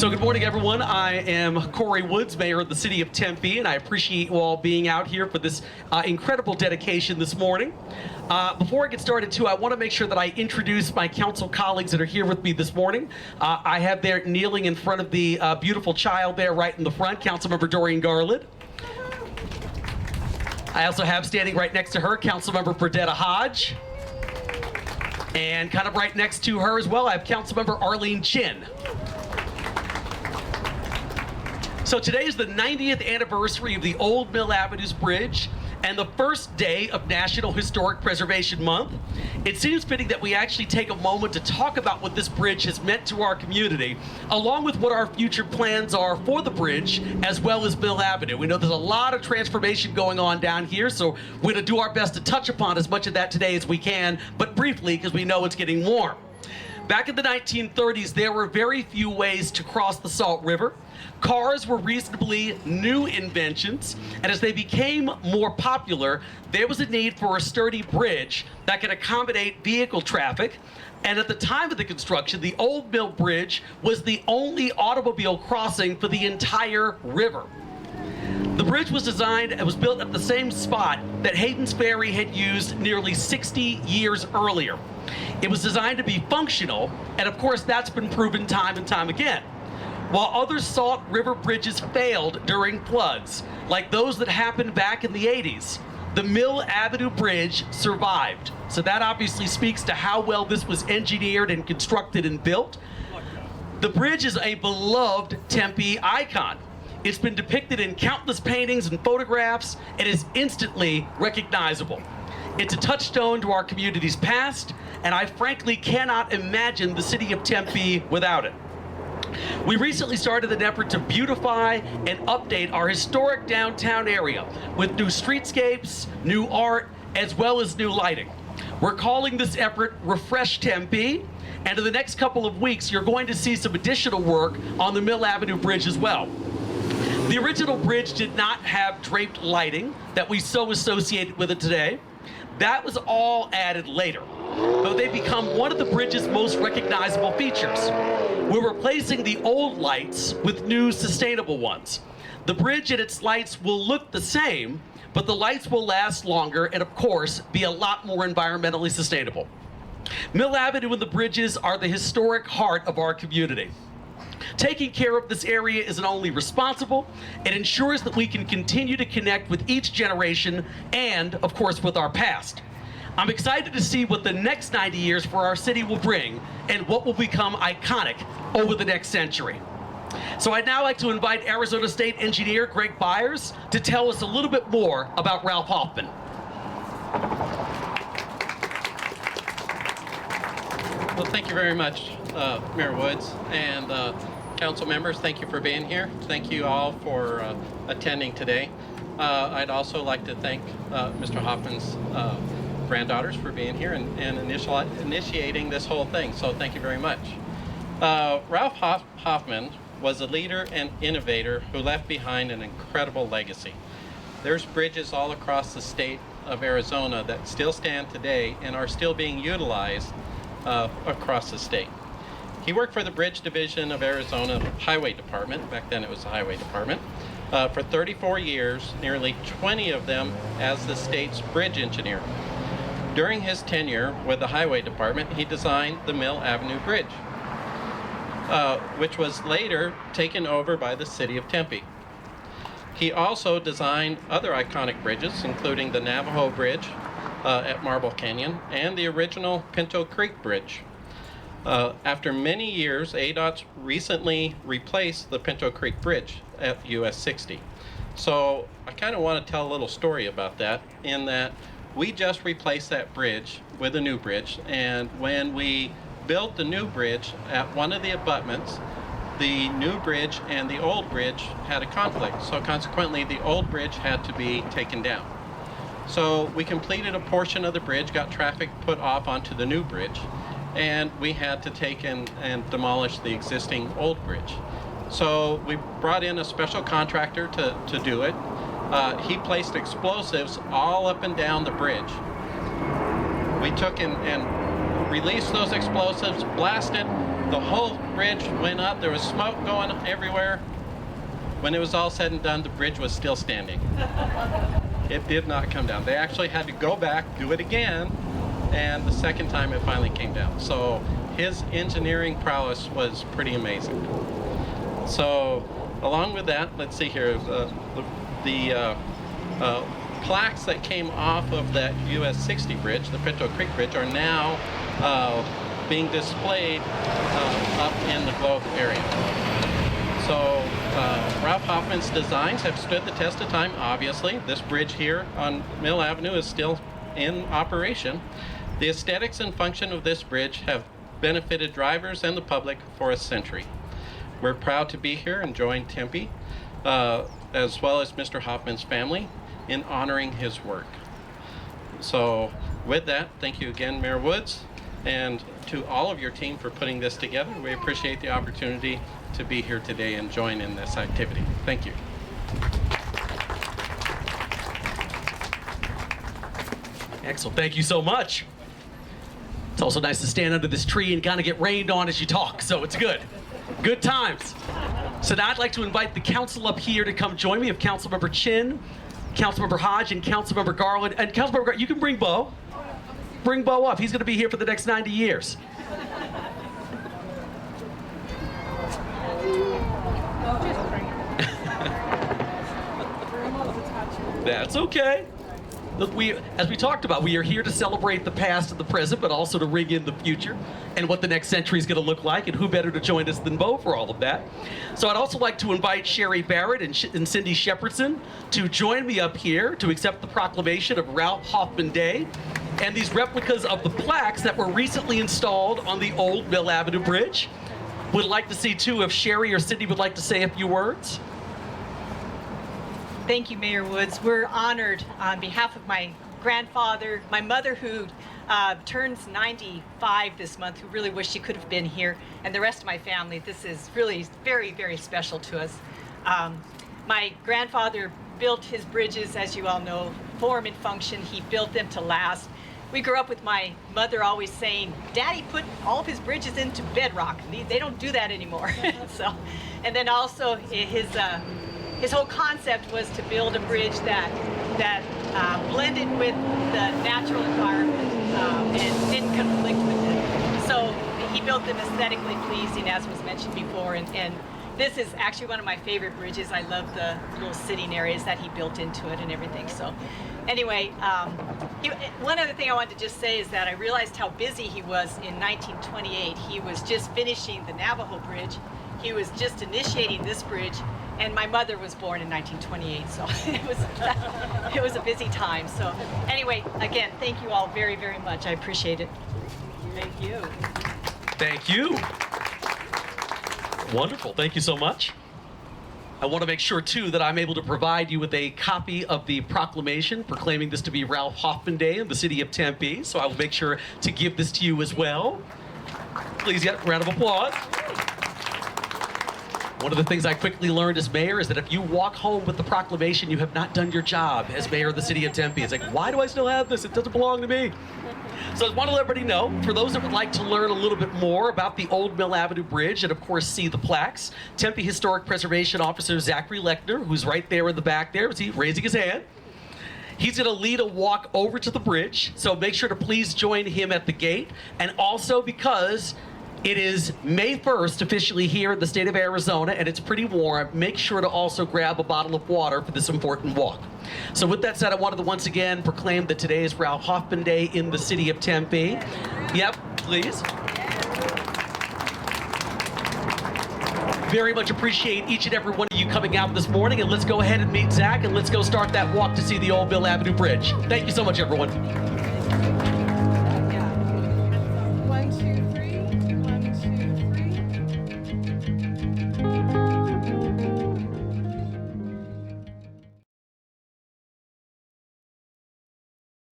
So good morning, everyone. I am Corey Woods, Mayor of the City of Tempe, and I appreciate you all being out here for this incredible dedication this morning. Before I get started, too, I want to make sure that I introduce my council colleagues that are here with me this morning. I have there kneeling in front of the beautiful child there right in the front, Councilmember Doreen Garland. I also have standing right next to her, Councilmember Burdetta Hodge. And kind of right next to her as well, I have Councilmember Arlene Chin. So today is the 90th anniversary of the Old Mill Avenue's Bridge and the first day of National Historic Preservation Month. It seems fitting that we actually take a moment to talk about what this bridge has meant to our community, along with what our future plans are for the bridge, as well as Mill Avenue. We know there's a lot of transformation going on down here, so we're gonna do our best to touch upon as much of that today as we can, but briefly, because we know it's getting warm. Back in the 1930s, there were very few ways to cross the Salt River. Cars were reasonably new inventions, and as they became more popular, there was a need for a sturdy bridge that could accommodate vehicle traffic. And at the time of the construction, the Old Mill Bridge was the only automobile crossing for the entire river. The bridge was designed and was built at the same spot that Hayden's Ferry had used nearly 60 years earlier. It was designed to be functional, and of course that's been proven time and time again. While other Salt River bridges failed during floods, like those that happened back in the 80s, the Mill Avenue Bridge survived. So that obviously speaks to how well this was engineered and constructed and built. The bridge is a beloved Tempe icon. It's been depicted in countless paintings and photographs and is instantly recognizable. It's a touchstone to our community's past, and I frankly cannot imagine the city of Tempe without it. We recently started an effort to beautify and update our historic downtown area with new streetscapes, new art, as well as new lighting. We're calling this effort Refresh Tempe, and in the next couple of weeks, you're going to see some additional work on the Mill Avenue Bridge as well. The original bridge did not have draped lighting that we so associated with it today. That was all added later, but they become one of the bridge's most recognizable features. We're replacing the old lights with new sustainable ones. The bridge and its lights will look the same, but the lights will last longer and, of course, be a lot more environmentally sustainable. Mill Avenue and the bridges are the historic heart of our community. Taking care of this area isn't only responsible, it ensures that we can continue to connect with each generation and, of course, with our past. I'm excited to see what the next 90 years for our city will bring and what will become iconic over the next century. So I'd now like to invite Arizona State Engineer Greg Byers to tell us a little bit more about Ralph Hoffman. Well, thank you very much, Mayor Woods, and council members, thank you for being here. Thank you all for attending today. I'd also like to thank Mr. Hoffman's granddaughters for being here and initiating this whole thing, so thank you very much. Ralph Hoffman was a leader and innovator who left behind an incredible legacy. There's bridges all across the state of Arizona that still stand today and are still being utilized across the state. He worked for the Bridge Division of Arizona Highway Department, back then it was the Highway Department, for 34 years, nearly 20 of them as the state's bridge engineer. During his tenure with the Highway Department, he designed the Mill Avenue Bridge, which was later taken over by the city of Tempe. He also designed other iconic bridges, including the Navajo Bridge at Marble Canyon and the original Pinto Creek Bridge. After many years, ADOT recently replaced the Pinto Creek Bridge at US 60. So I kind of want to tell a little story about that, in that we just replaced that bridge with a new bridge, and when we built the new bridge at one of the abutments, the new bridge and the old bridge had a conflict, so consequently the old bridge had to be taken down. So we completed a portion of the bridge, got traffic put off onto the new bridge, and we had to take and demolish the existing old bridge. So we brought in a special contractor to do it. He placed explosives all up and down the bridge. We took and released those explosives, blasted, The whole bridge went up. There was smoke going everywhere. When it was all said and done, the bridge was still standing. It did not come down. They actually had to go back, do it again, and the second time it finally came down. So his engineering prowess was pretty amazing. So along with that, let's see here, the plaques that came off of that US 60 bridge, the Pinto Creek Bridge, are now being displayed up in the Globe area. So Ralph Hoffman's designs have stood the test of time, obviously. This bridge here on Mill Avenue is still in operation. The aesthetics and function of this bridge have benefited drivers and the public for a century. We're proud to be here and join Tempe, as well as Mr. Hoffman's family, in honoring his work. So with that, thank you again, Mayor Woods, and to all of your team for putting this together. We appreciate the opportunity to be here today and join in this activity. Thank you. Excellent. Thank you so much. It's also nice to stand under this tree and kind of get rained on as you talk, so it's good. Good times. So now I'd like to invite the council up here to come join me. We have Councilmember Chin, Councilmember Hodge, and Councilmember Garland. And Councilmember Garland, you can bring Bo. Bring Bo up. He's going to be here for the next 90 years. That's okay. Look, as we talked about, we are here to celebrate the past and the present, but also to ring in the future and what the next century is going to look like, and who better to join us than Bo for all of that. So I'd also like to invite Sherry Barrett and Cindy Shepherdson to join me up here to accept the proclamation of Ralph Hoffman Day and these replicas of the plaques that were recently installed on the old Mill Avenue Bridge. Would like to see, too, if Sherry or Cindy would like to say a few words. Thank you, Mayor Woods. We're honored on behalf of my grandfather, my mother who turns 95 this month, who really wished she could have been here, and the rest of my family. This is really very, very special to us. My grandfather built his bridges, as you all know, form and function. He built them to last. We grew up with my mother always saying, Daddy put all of his bridges into bedrock. They don't do that anymore. So, and then also his whole concept was to build a bridge that blended with the natural environment and didn't conflict with it. So he built them aesthetically pleasing, as was mentioned before, and this is actually one of my favorite bridges. I love the little sitting areas that he built into it and everything. So anyway, one other thing I wanted to just say is that I realized how busy he was in 1928. He was just finishing the Navajo Bridge. He was just initiating this bridge. And my mother was born in 1928, so it was a busy time. So anyway, again, thank you all very, very much. I appreciate it. Thank you. Thank you. Wonderful. Thank you so much. I want to make sure, too, that I'm able to provide you with a copy of the proclamation proclaiming this to be Ralph Hoffman Day in the city of Tempe. So I will make sure to give this to you as well. Please get a round of applause. One of the things I quickly learned as mayor is that if you walk home with the proclamation, you have not done your job as mayor of the city of Tempe. It's like, why do I still have this? It doesn't belong to me. So I want to let everybody know, for those that would like to learn a little bit more about the old Mill Avenue Bridge and, of course, see the plaques, Tempe Historic Preservation Officer Zachary Lechner, who's right there in the back there, is he raising his hand? He's going to lead a walk over to the bridge, so make sure to please join him at the gate. And also, because it is May 1st officially here in the state of Arizona, and it's pretty warm, make sure to also grab a bottle of water for this important walk. So with that said, I wanted to once again proclaim that today is Ralph Hoffman Day in the city of Tempe. Yep, please. Very much appreciate each and every one of you coming out this morning, and let's go ahead and meet Zach, and let's go start that walk to see the old Mill Avenue Bridge. Thank you so much, everyone.